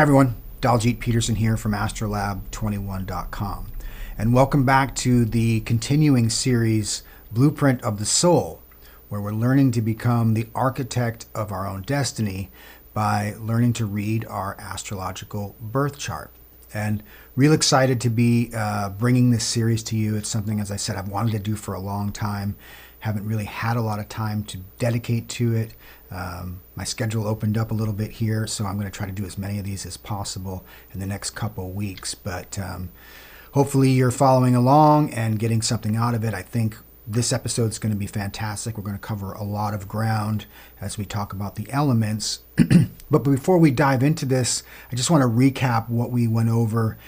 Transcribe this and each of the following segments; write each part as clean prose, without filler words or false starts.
Hi everyone, Daljeet Peterson here from astrolab21.com, and welcome back to the continuing series Blueprint of the Soul, where we're learning to become the architect of our own destiny by learning to read our astrological birth chart. And real excited to be bringing this series to you. It's something, as I said, I've wanted to do for a long time. Haven't really had a lot of time to dedicate to it. My schedule opened up a little bit here, so I'm going to try to do as many of these as possible in the next couple of weeks. But hopefully you're following along and getting something out of it. I think this episode is going to be fantastic. We're going to cover a lot of ground as we talk about the elements. But before we dive into this, I just want to recap what we went over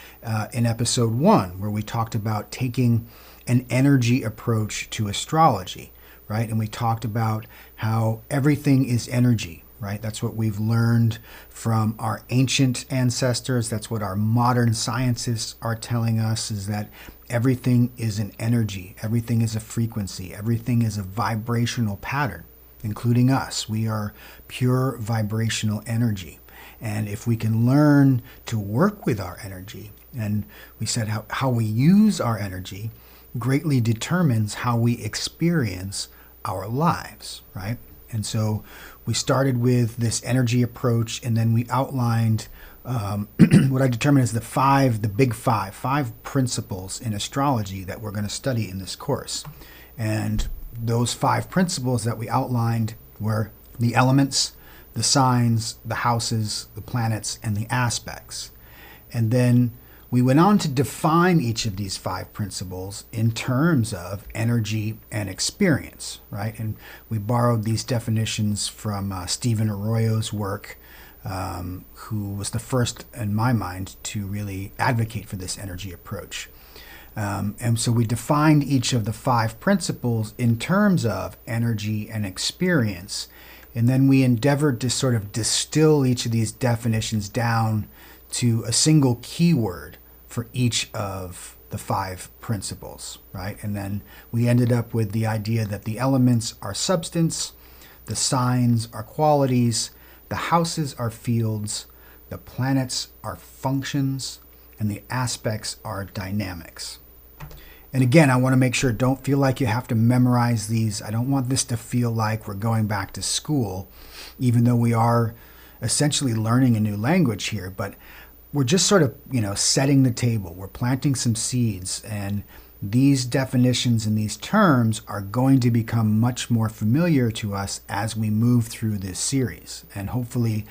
in episode 1, where we talked about taking an energy approach to astrology, right? And we talked about how everything is energy, right? That's what we've learned from our ancient ancestors. That's what our modern scientists are telling us, is that everything is an energy. Everything is a frequency. Everything is a vibrational pattern, including us. We are pure vibrational energy. And if we can learn to work with our energy, and we said how we use our energy greatly determines how we experience our lives, right? And so we started with this energy approach, and then we outlined what I determined as the big five principles in astrology that we're going to study in this course. And those 5 principles that we outlined were the elements, the signs, the houses, the planets, and the aspects. And then we went on to define each of these 5 principles in terms of energy and experience, right? And we borrowed these definitions from Stephen Arroyo's work, who was the first, in my mind, to really advocate for this energy approach. And so we defined each of the 5 principles in terms of energy and experience. And then we endeavored to sort of distill each of these definitions down to a single keyword for each of the 5 principles, right? And then we ended up with the idea that the elements are substance, the signs are qualities, the houses are fields, the planets are functions, and the aspects are dynamics. And again, I want to make sure, don't feel like you have to memorize these. I don't want this to feel like we're going back to school, even though we are essentially learning a new language here. But we're just sort of, setting the table. We're planting some seeds, and these definitions and these terms are going to become much more familiar to us as we move through this series. And hopefully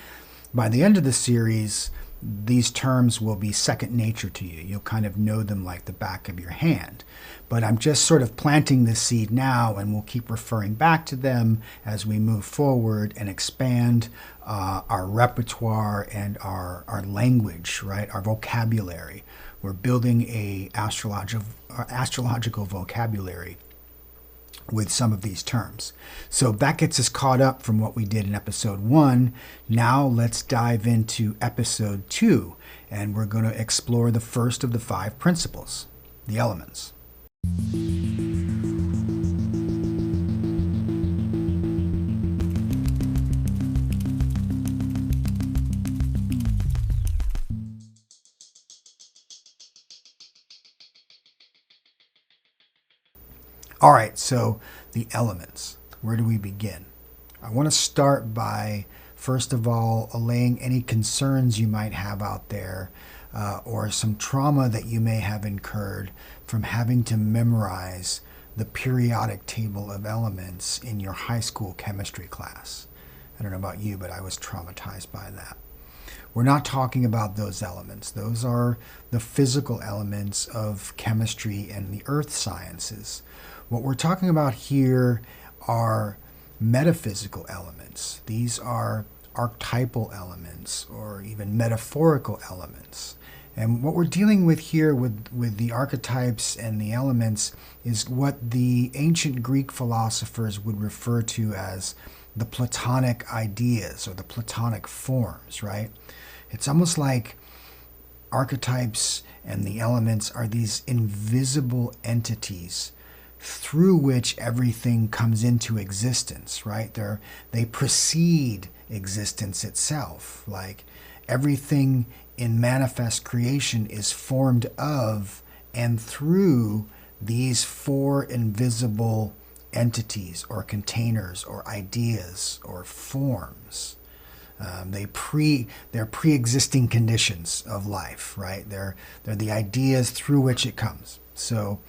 by the end of the series, these terms will be second nature to you. You'll kind of know them like the back of your hand. But I'm just sort of planting this seed now, and we'll keep referring back to them as we move forward and expand our repertoire and our language, right? Our vocabulary. We're building a astrological vocabulary with some of these terms. So that gets us caught up from what we did in episode 1. Now let's dive into episode 2, and we're going to explore the first of the 5 principles, the elements. All right, so the elements. Where do we begin? I want to start by, first of all, allaying any concerns you might have out there, or some trauma that you may have incurred from having to memorize the periodic table of elements in your high school chemistry class. I don't know about you, but I was traumatized by that. We're not talking about those elements. Those are the physical elements of chemistry and the earth sciences. What we're talking about here are metaphysical elements. These are archetypal elements, or even metaphorical elements. And what we're dealing with here with the archetypes and the elements is what the ancient Greek philosophers would refer to as the Platonic ideas, or the Platonic forms, right? It's almost like archetypes and the elements are these invisible entities through which everything comes into existence, right? They precede existence itself. Like everything in manifest creation is formed of and through these four invisible entities or containers or ideas or forms. They're pre-existing conditions of life, right? They're the ideas through which it comes. So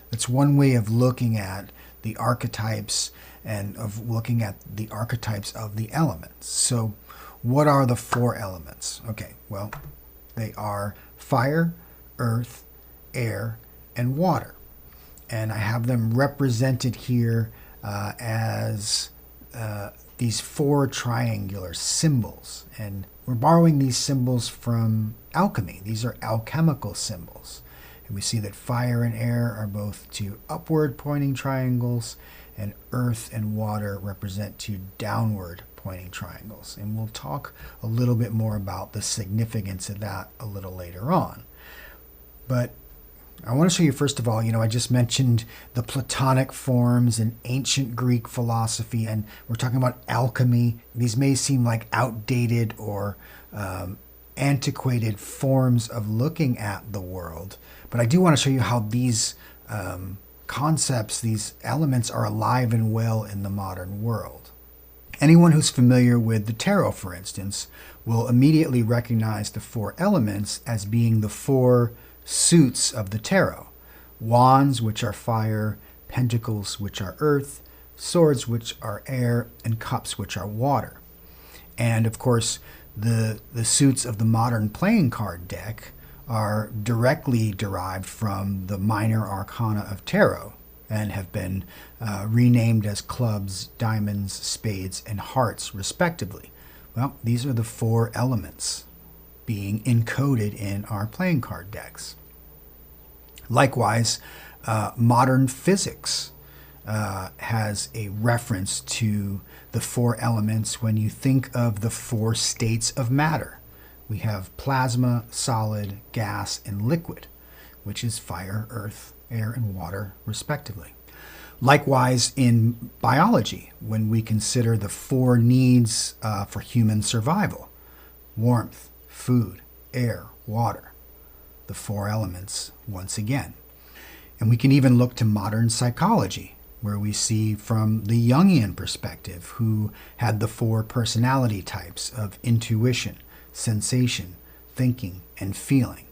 that's one way of looking at the archetypes and of looking at the archetypes of the elements. So what are the four elements? Okay, well, they are fire, earth, air, and water. And I have them represented here as these four triangular symbols. And we're borrowing these symbols from alchemy. These are alchemical symbols. And we see that fire and air are both two upward pointing triangles, and earth and water represent two downward pointing triangles. And we'll talk a little bit more about the significance of that a little later on. But I want to show you, first of all, I just mentioned the Platonic forms in ancient Greek philosophy, and we're talking about alchemy. These may seem like outdated or antiquated forms of looking at the world, but I do want to show you how these concepts, these elements, are alive and well in the modern world. Anyone who's familiar with the tarot, for instance, will immediately recognize the four elements as being the four suits of the tarot: wands, which are fire; pentacles, which are earth; swords, which are air; and cups, which are water. And of course, the suits of the modern playing card deck are directly derived from the minor arcana of tarot and have been renamed as clubs, diamonds, spades, and hearts, respectively. Well, these are the four elements being encoded in our playing card decks. Likewise, modern physics has a reference to the four elements when you think of the four states of matter. We have plasma, solid, gas, and liquid, which is fire, earth, air, and water, respectively. Likewise, in biology, when we consider the four needs for human survival: warmth, food, air, water, the four elements once again. And we can even look to modern psychology, where we see from the Jungian perspective, who had the four personality types of intuition, sensation, thinking, and feeling.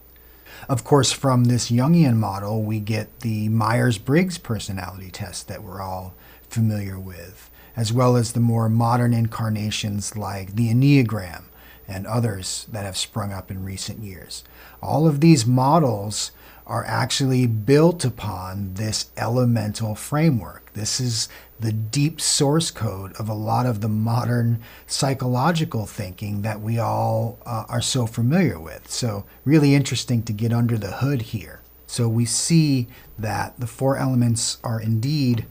Of course, from this Jungian model, we get the Myers-Briggs personality test that we're all familiar with, as well as the more modern incarnations like the Enneagram and others that have sprung up in recent years. All of these models are actually built upon this elemental framework. This is the deep source code of a lot of the modern psychological thinking that we all are so familiar with. So really interesting to get under the hood here. So we see that the four elements are indeed,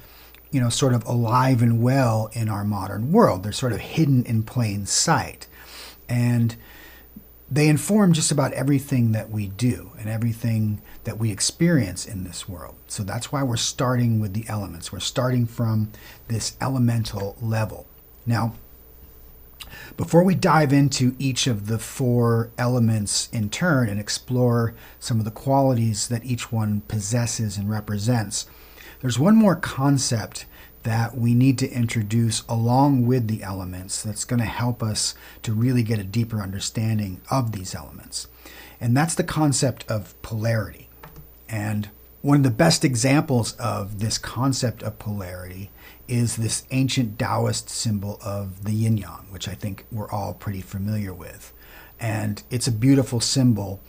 sort of alive and well in our modern world. They're sort of hidden in plain sight. And they inform just about everything that we do and everything that we experience in this world. So that's why we're starting with the elements. We're starting from this elemental level. Now, before we dive into each of the four elements in turn and explore some of the qualities that each one possesses and represents, there's one more concept that we need to introduce along with the elements that's going to help us to really get a deeper understanding of these elements. And that's the concept of polarity. And one of the best examples of this concept of polarity is this ancient Taoist symbol of the yin-yang, which I think we're all pretty familiar with. And it's a beautiful symbol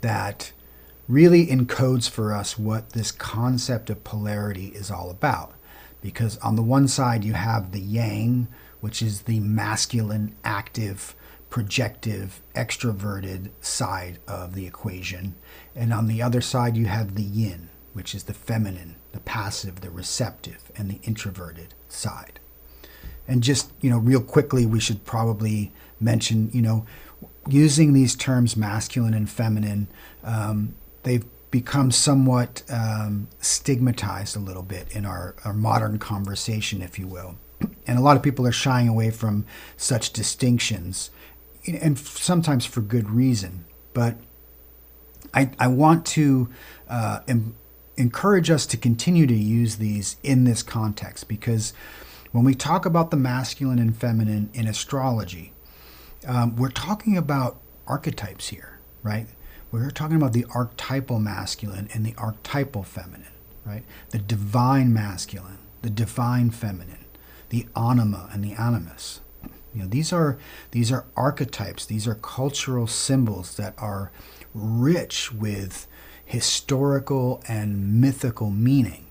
that really encodes for us what this concept of polarity is all about. Because on the one side you have the yang, which is the masculine, active, projective, extroverted side of the equation. And on the other side you have the yin, which is the feminine, the passive, the receptive, and the introverted side. And just, real quickly, we should probably mention, using these terms masculine and feminine, they've become somewhat stigmatized a little bit in our modern conversation, if you will. And a lot of people are shying away from such distinctions, and sometimes for good reason. But I want to encourage us to continue to use these in this context, because when we talk about the masculine and feminine in astrology, we're talking about archetypes here, right? We're talking about the archetypal masculine and the archetypal feminine, right? The divine masculine, the divine feminine, the anima and the animus. These are archetypes. These are cultural symbols that are rich with historical and mythical meaning.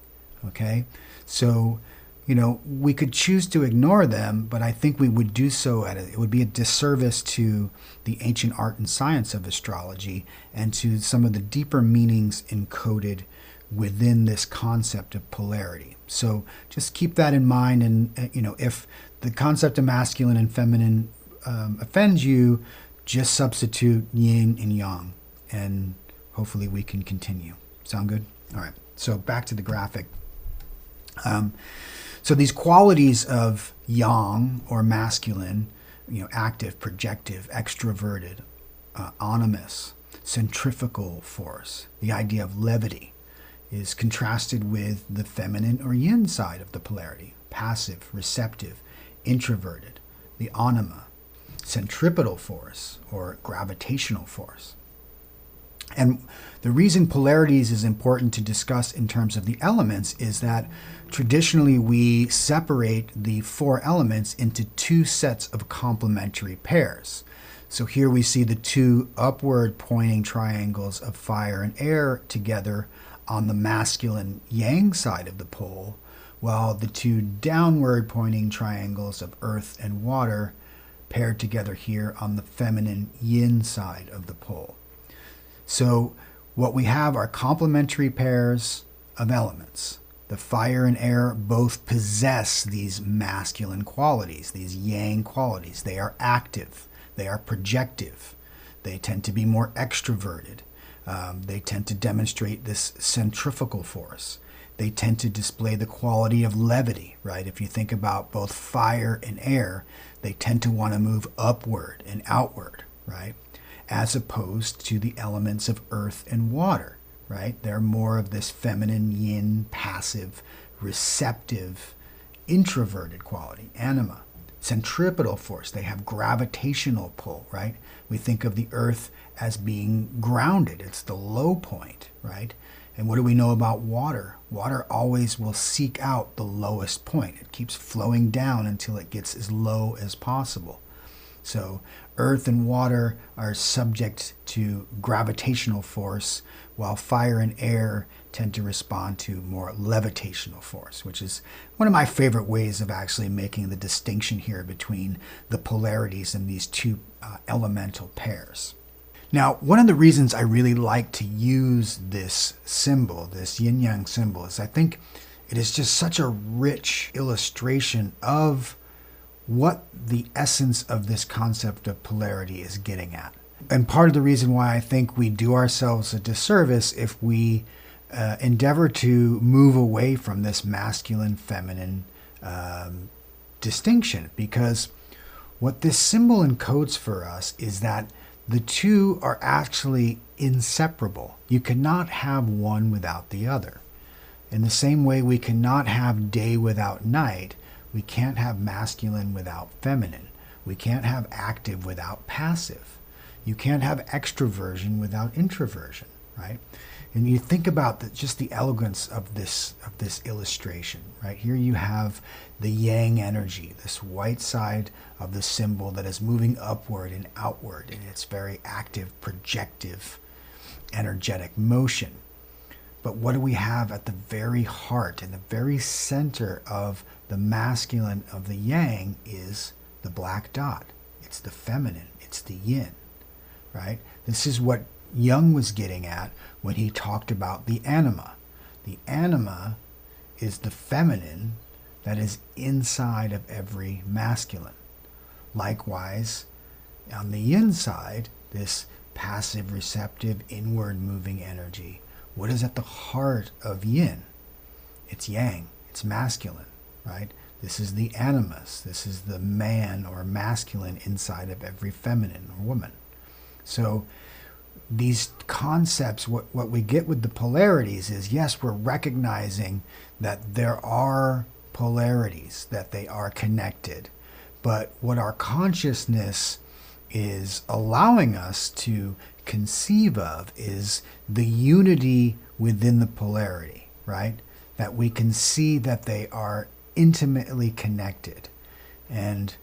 Okay, so we could choose to ignore them, but I think we would do so it would be a disservice to the ancient art and science of astrology and to some of the deeper meanings encoded within this concept of polarity. So just keep that in mind, and if the concept of masculine and feminine offends you, just substitute yin and yang, and hopefully we can continue. Sound good? All right, so back to the graphic. So these qualities of yang or masculine, active, projective, extroverted, animus, centrifugal force, the idea of levity, is contrasted with the feminine or yin side of the polarity, passive, receptive, introverted, the anima, centripetal force or gravitational force. And the reason polarities is important to discuss in terms of the elements is that traditionally we separate the 4 elements into 2 sets of complementary pairs. So here we see the 2 upward pointing triangles of fire and air together on the masculine yang side of the pole, while the 2 downward pointing triangles of earth and water paired together here on the feminine yin side of the pole. So what we have are complementary pairs of elements. The fire and air both possess these masculine qualities, these yang qualities. They are active. They are projective. They tend to be more extroverted. They tend to demonstrate this centrifugal force. They tend to display the quality of levity, right? If you think about both fire and air, they tend to want to move upward and outward, right? As opposed to the elements of earth and water, right? They're more of this feminine yin, passive, receptive, introverted quality, anima. Centripetal force, they have gravitational pull, right? We think of the earth as being grounded. It's the low point, right? And what do we know about water? Water always will seek out the lowest point. It keeps flowing down until it gets as low as possible. So earth and water are subject to gravitational force, while fire and air tend to respond to more levitational force, which is one of my favorite ways of actually making the distinction here between the polarities in these 2 elemental pairs. Now, one of the reasons I really like to use this symbol, this yin-yang symbol, is I think it is just such a rich illustration of what the essence of this concept of polarity is getting at. And part of the reason why I think we do ourselves a disservice if we endeavor to move away from this masculine-feminine distinction, because what this symbol encodes for us is that the 2 are actually inseparable. You cannot have one without the other. In the same way we cannot have day without night, we can't have masculine without feminine. We can't have active without passive. You can't have extroversion without introversion, right? And you think about just the elegance of this illustration, right? Here you have the yang energy, this white side of the symbol that is moving upward and outward in its very active, projective, energetic motion. But what do we have at the very heart, in the very center of the masculine of the yang is the black dot. It's the feminine, it's the yin, right? This is what Jung was getting at when he talked about the anima. The anima is the feminine that is inside of every masculine. Likewise, on the yin side, this passive, receptive, inward moving energy. What is at the heart of yin? It's yang, it's masculine, right? This is the animus. This is the man or masculine inside of every feminine or woman. So these concepts, what we get with the polarities is, yes, we're recognizing that there are polarities, that they are connected. But what our consciousness is allowing us to conceive of is the unity within the polarity, right? That we can see that they are intimately connected. And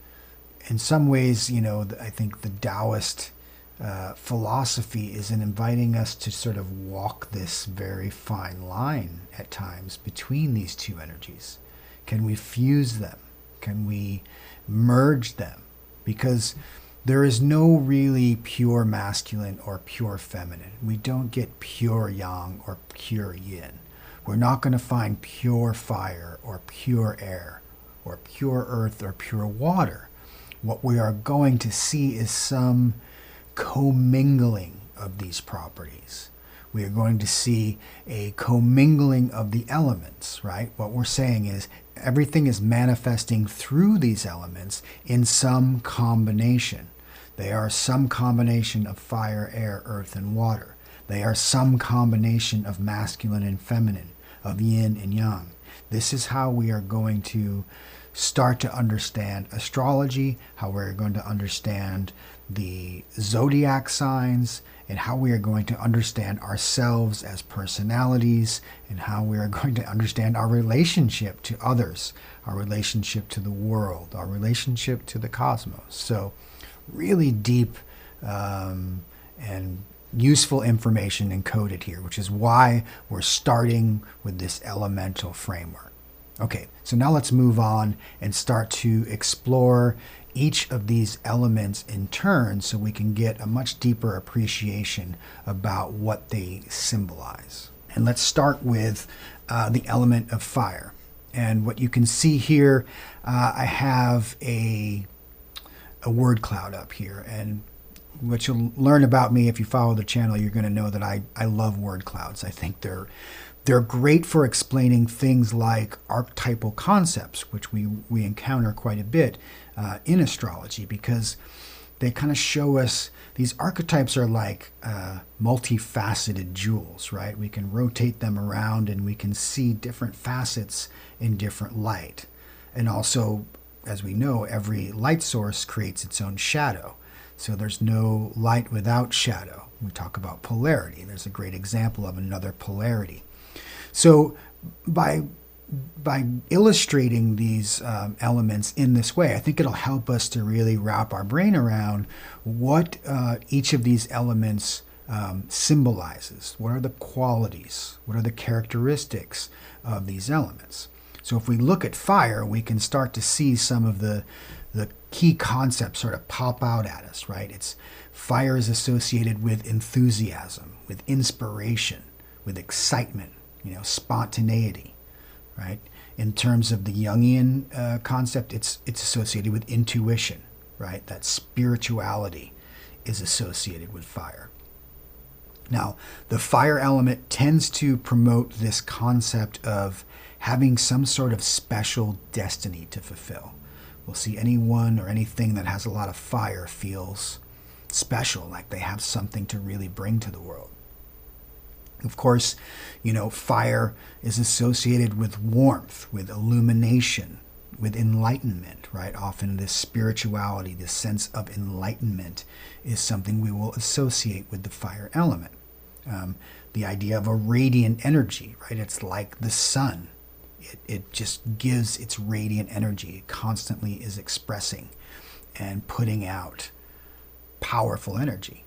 in some ways, I think the Taoist philosophy is in inviting us to sort of walk this very fine line at times between these two energies. Can we fuse them? Can we merge them? Because there is no really pure masculine or pure feminine. We don't get pure yang or pure yin. We're not going to find pure fire or pure air or pure earth or pure water. What we are going to see is some commingling of these properties. We are going to see a commingling of the elements, right? What we're saying is everything is manifesting through these elements in some combination. They are some combination of fire, air, earth, and water. They are some combination of masculine and feminine, of yin and yang. This is how we are going to start to understand astrology, how we're going to understand the zodiac signs, and how we are going to understand ourselves as personalities, and how we are going to understand our relationship to others, our relationship to the world, our relationship to the cosmos. So really deep and useful information encoded here, which is why we're starting with this elemental framework. Okay, so now let's move on and start to explore each of these elements in turn so we can get a much deeper appreciation about what they symbolize. And let's start with the element of fire. And what you can see here, I have a word cloud up here, and what you'll learn about me if you follow the channel, you're going to know that I love word clouds. I think they're great for explaining things like archetypal concepts, which we encounter quite a bit in astrology, because they kind of show us these archetypes are like multifaceted jewels, right? We can rotate them around and we can see different facets in different light. And also, as we know, every light source creates its own shadow. So there's no light without shadow. We talk about polarity. There's a great example of another polarity. So by illustrating these elements in this way, I think it'll help us to really wrap our brain around what each of these elements symbolizes. What are the qualities? What are the characteristics of these elements? So if we look at fire, we can start to see some of the key concepts sort of pop out at us, right? Fire is associated with enthusiasm, with inspiration, with excitement, spontaneity, right? In terms of the Jungian concept, it's associated with intuition, right? That spirituality is associated with fire. Now, the fire element tends to promote this concept of having some sort of special destiny to fulfill. We'll see anyone or anything that has a lot of fire feels special, like they have something to really bring to the world. Of course, fire is associated with warmth, with illumination, with enlightenment, right? Often this spirituality, this sense of enlightenment is something we will associate with the fire element. The idea of a radiant energy, right? It's like the sun. It just gives its radiant energy. It constantly is expressing and putting out powerful energy.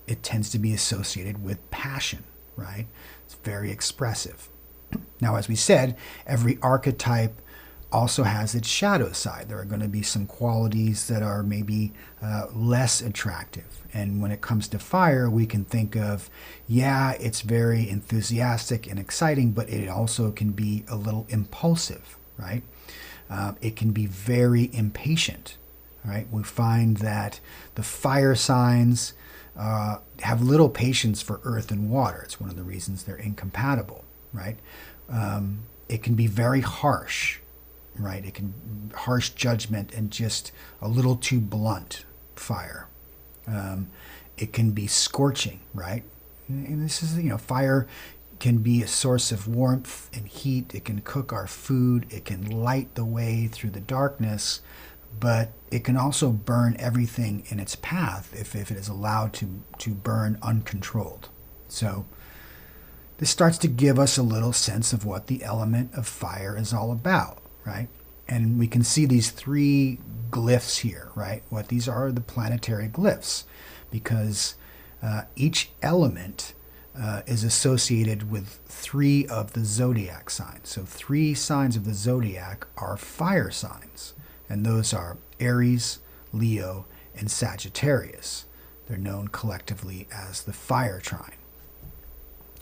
It tends to be associated with passion, right? It's very expressive. Now, as we said, every archetype also has its shadow side. There are going to be some qualities that are maybe less attractive. And when it comes to fire, we can think of, it's very enthusiastic and exciting, but it also can be a little impulsive, right? It can be very impatient, right? We find that the fire signs have little patience for earth and water. It's one of the reasons they're incompatible, right? It can be very harsh. right? It can harsh judgment and just a little too blunt fire. It can be scorching, right? And this is, fire can be a source of warmth and heat. It can cook our food. It can light the way through the darkness, but it can also burn everything in its path if it is allowed to burn uncontrolled. So this starts to give us a little sense of what the element of fire is all about, right? And we can see these three glyphs here, right? What these are the planetary glyphs, because each element is associated with three of the zodiac signs. So 3 signs of the zodiac are fire signs, and those are Aries, Leo, and Sagittarius. They're known collectively as the fire trine.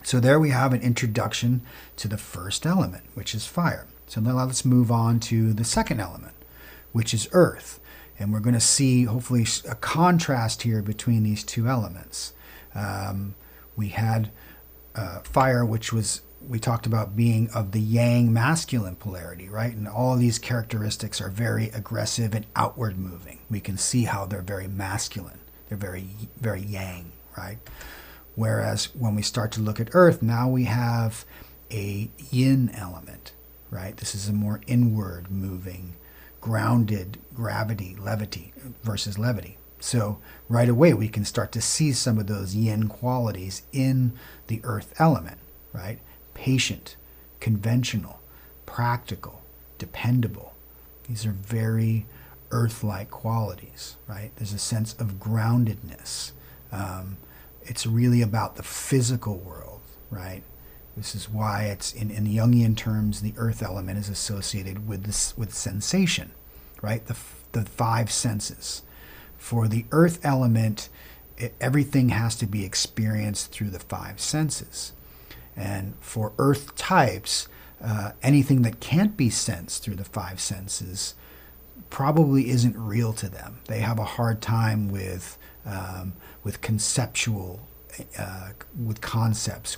So there we have an introduction to the first element, which is fire. So now let's move on to the second element, which is earth. And we're going to see, hopefully, a contrast here between these two elements. We had fire, which we talked about being of the yang masculine polarity, right? And all of these characteristics are very aggressive and outward moving. We can see how they're very masculine. They're very, very yang, right? Whereas when we start to look at earth, now we have a yin element, right? This is a more inward moving, grounded gravity, levity versus levity. So right away we can start to see some of those yin qualities in the earth element, right? Patient, conventional, practical, dependable. These are very earth-like qualities, right? There's a sense of groundedness. It's really about the physical world, right? This is why it's in the Jungian terms, the earth element is associated with sensation, right? The 5 senses. For the earth element, everything has to be experienced through the 5 senses. And for earth types, anything that can't be sensed through the 5 senses probably isn't real to them. They have a hard time with conceptual, with concepts,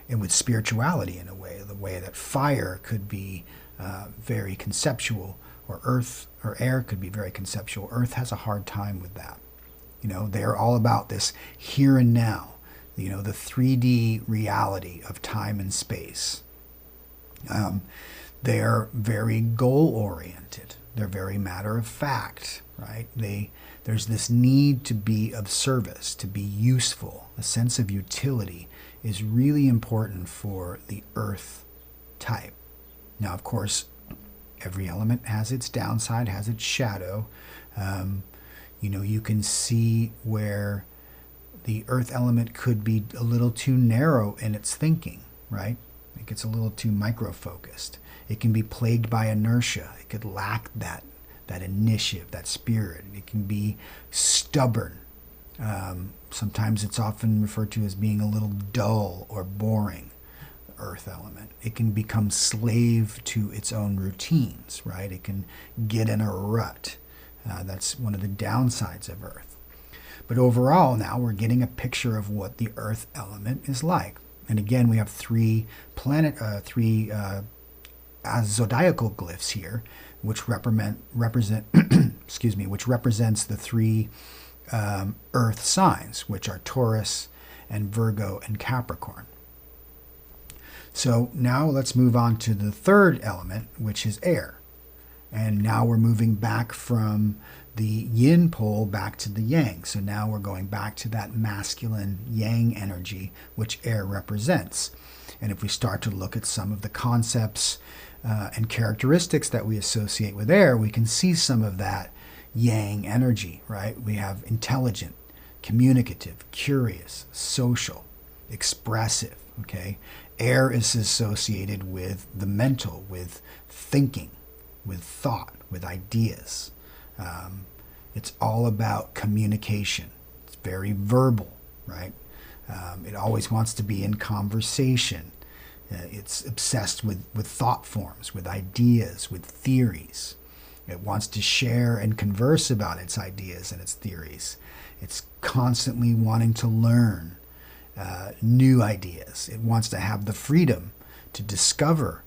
and with spirituality in a way. The way that fire could be very conceptual, or earth or air could be very conceptual. Earth has a hard time with that. They're all about this here and now. The 3D reality of time and space. They're very goal-oriented. They're very matter-of-fact, right? There's this need to be of service, to be useful. A sense of utility is really important for the earth type. Now, of course, every element has its downside, has its shadow. You can see where the earth element could be a little too narrow in its thinking, right? It gets a little too micro-focused. It can be plagued by inertia. It could lack that initiative, that spirit. It can be stubborn. Sometimes it's often referred to as being a little dull or boring, the earth element. It can become slave to its own routines, right? It can get in a rut. That's one of the downsides of earth. But overall, now we're getting a picture of what the earth element is like. And again, we have three zodiacal glyphs here, which represent which represents the 3 earth signs, which are Taurus and Virgo and Capricorn. So now let's move on to the third element, which is air. And now we're moving back from the yin pole back to the yang. So now we're going back to that masculine yang energy, which air represents. And if we start to look at some of the concepts and characteristics that we associate with air, we can see some of that yang energy, right? We have intelligent, communicative, curious, social, expressive, okay? Air is associated with the mental, with thinking, with thought, with ideas. It's all about communication. It's very verbal, right? It always wants to be in conversation. It's obsessed with thought forms, with ideas, with theories. It wants to share and converse about its ideas and its theories. It's constantly wanting to learn new ideas. It wants to have the freedom to discover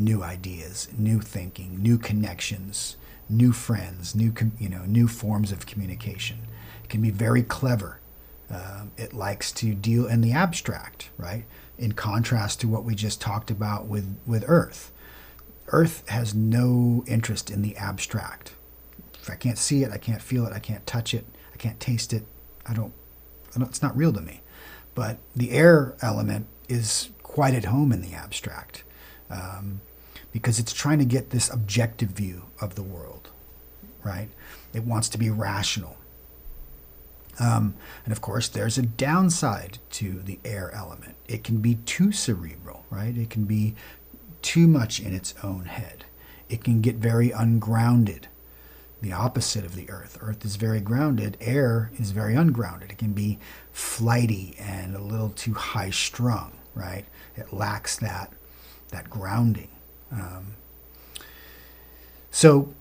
new ideas, new thinking, new connections, new friends, new forms of communication. It can be very clever. It likes to deal in the abstract, right? In contrast to what we just talked about with Earth. Earth has no interest in the abstract. If I can't see it, I can't feel it, I can't touch it, I can't taste it, it's not real to me. But the air element is quite at home in the abstract, because it's trying to get this objective view of the world, right? It wants to be rational. And of course, there's a downside to the air element. It can be too cerebral, right? It can be too much in its own head. It can get very ungrounded. The opposite of the earth. Earth is very grounded. Air is very ungrounded. It can be flighty and a little too high strung, right? It lacks that grounding. So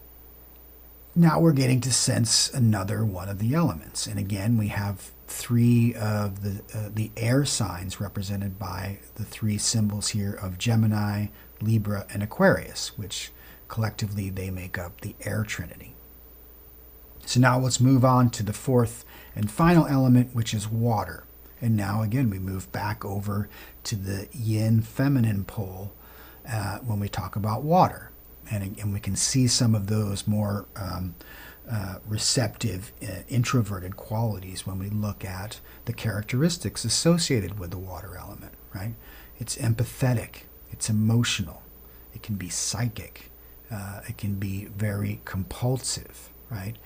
now we're getting to sense another one of the elements. And again, we have three of the air signs represented by the three symbols here of Gemini, Libra, and Aquarius, which collectively they make up the air trinity. So now let's move on to the fourth and final element, which is water. And now again, we move back over to the yin feminine pole when we talk about water. And we can see some of those more receptive, introverted qualities when we look at the characteristics associated with the water element, right? It's empathetic, it's emotional, it can be psychic, it can be very compulsive, right?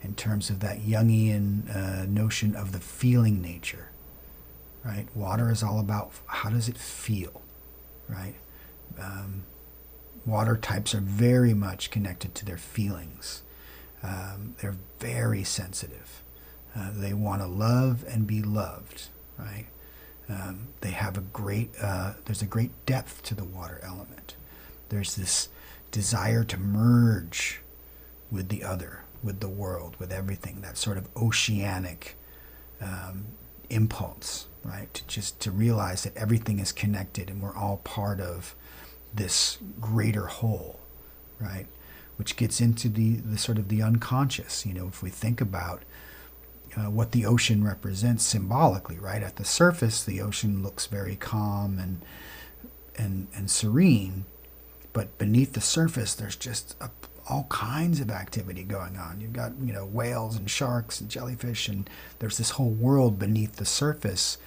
In terms of that Jungian notion of the feeling nature, right? Water is all about how does it feel, right? Water types are very much connected to their feelings. They're very sensitive. They want to love and be loved, right? They have there's a great depth to the water element. There's this desire to merge with the other, with the world, with everything, that sort of oceanic impulse, right? To realize that everything is connected and we're all part of this greater whole, right? Which gets into the sort of the unconscious. If we think about what the ocean represents symbolically, right? At the surface, the ocean looks very calm and serene, but beneath the surface, there's just all kinds of activity going on. You've got whales and sharks and jellyfish, and there's this whole world beneath the surface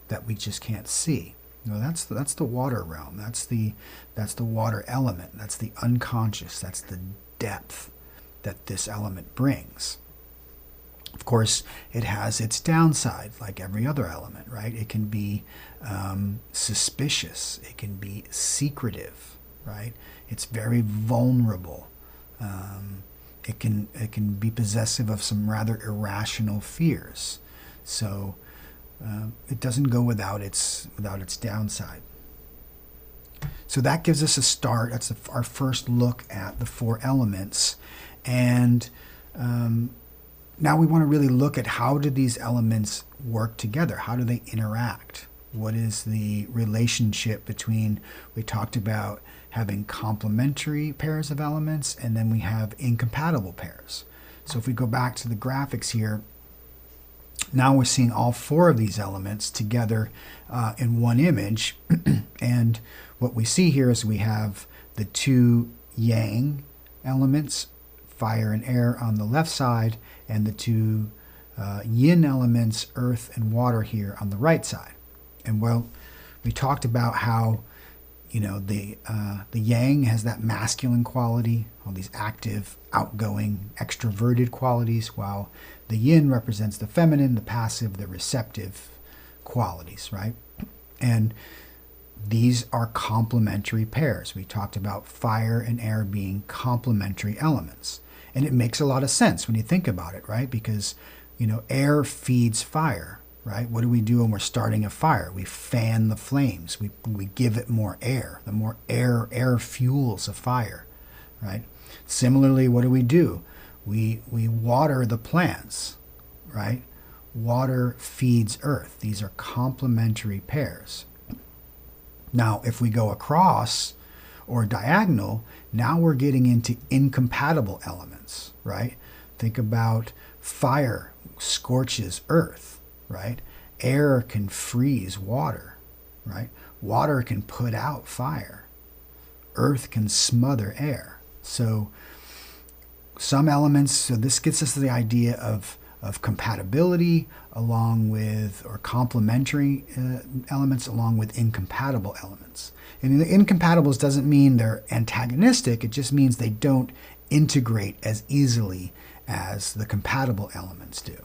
that we just can't see. That's the water realm. That's the water element. That's the unconscious. That's the depth that this element brings. Of course, it has its downside, like every other element, right? It can be suspicious. It can be secretive, right? It's very vulnerable. It can be possessive of some rather irrational fears. So it doesn't go without its downside. So that gives us a start. That's our first look at the four elements. And now we want to really look at how do these elements work together? How do they interact? What is the relationship between, we talked about having complementary pairs of elements, and then we have incompatible pairs. So if we go back to the graphics here, now we're seeing all four of these elements together in one image. And what we see here is we have the two yang elements, fire and air, on the left side, and the two yin elements, earth and water, here on the right side. And well, we talked about how the yang has that masculine quality, all these active, outgoing, extroverted qualities, while the yin represents the feminine, the passive, the receptive qualities, right? And these are complementary pairs. We talked about fire and air being complementary elements. And it makes a lot of sense when you think about it, right? Because, air feeds fire, right? What do we do when we're starting a fire? We fan the flames. We give it more air. The more air fuels a fire, right? Similarly, what do? We water the plants, right? Water feeds earth. These are complementary pairs. Now, if we go across, or diagonal, now we're getting into incompatible elements, right? Think about fire scorches earth, right? Air can freeze water, right? Water can put out fire. Earth can smother air. So some elements, so this gets us to the idea of compatibility along with, or complementary elements along with incompatible elements. And the incompatibles doesn't mean they're antagonistic, it just means they don't integrate as easily as the compatible elements do.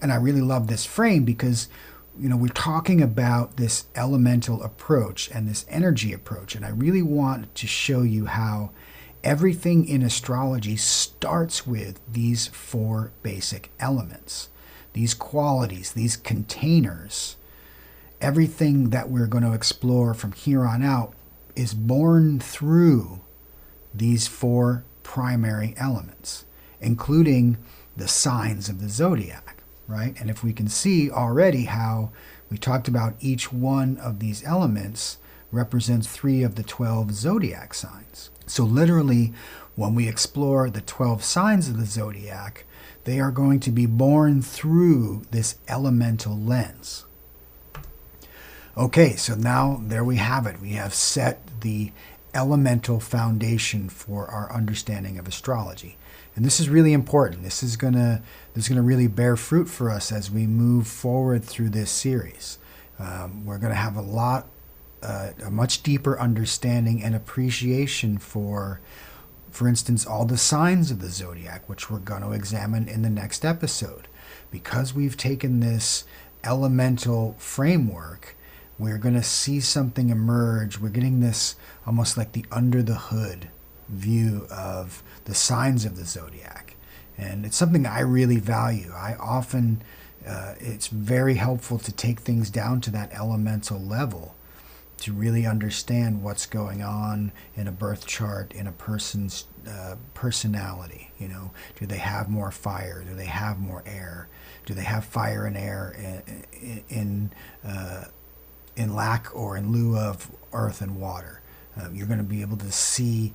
And I really love this frame because, you know, we're talking about this elemental approach and this energy approach, and I really want to show you how everything in astrology starts with these 4 basic elements, these qualities, these containers. Everything that we're going to explore from here on out is born through these 4 primary elements, including the signs of the zodiac, right? And if we can see already how we talked about each one of these elements represents 3 of the 12 zodiac signs. So literally, when we explore the 12 signs of the zodiac, they are going to be born through this elemental lens. Okay, so now there we have it. We have set the elemental foundation for our understanding of astrology. And this is really important. This is gonna really bear fruit for us as we move forward through this series. We're gonna have a much deeper understanding and appreciation for instance, all the signs of the zodiac, which we're going to examine in the next episode. Because we've taken this elemental framework, we're going to see something emerge. We're getting this almost like the under the hood view of the signs of the zodiac. And it's something I really value. I often, it's very helpful to take things down to that elemental level to really understand what's going on in a birth chart, in a person's personality. You know, do they have more fire? Do they have more air? Do they have fire and air in lack or in lieu of earth and water? You're going to be able to see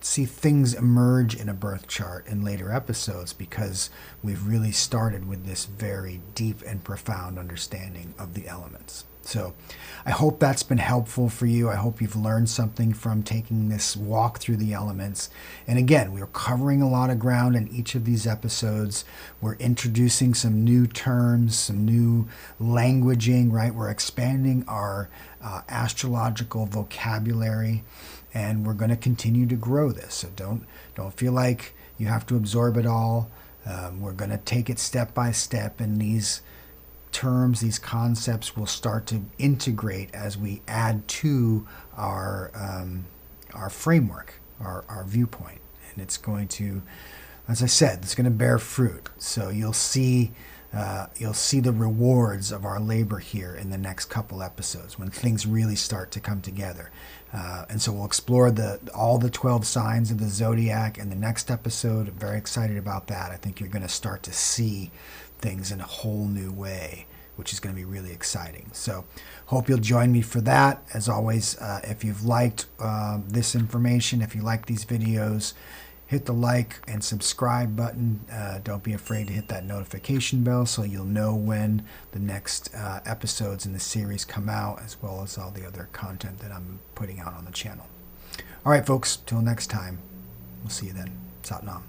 things emerge in a birth chart in later episodes because we've really started with this very deep and profound understanding of the elements. So I hope that's been helpful for you. I hope you've learned something from taking this walk through the elements. And again, we're covering a lot of ground in each of these episodes. We're introducing some new terms, some new languaging, right? We're expanding our astrological vocabulary, and we're going to continue to grow this. So don't feel like you have to absorb it all. We're going to take it step by step, and these terms, these concepts will start to integrate as we add to our framework, our viewpoint. And it's going to, as I said, it's going to bear fruit. So you'll see the rewards of our labor here in the next couple episodes when things really start to come together. And so we'll explore all the 12 signs of the zodiac in the next episode. I'm very excited about that. I think you're going to start to see things in a whole new way, which is going to be really exciting. So hope you'll join me for that. As always, if you've liked this information, if you like these videos, hit the like and subscribe button. Don't be afraid to hit that notification bell so you'll know when the next episodes in the series come out, as well as all the other content that I'm putting out on the channel. All right, folks, till next time. We'll see you then. Sat Nam.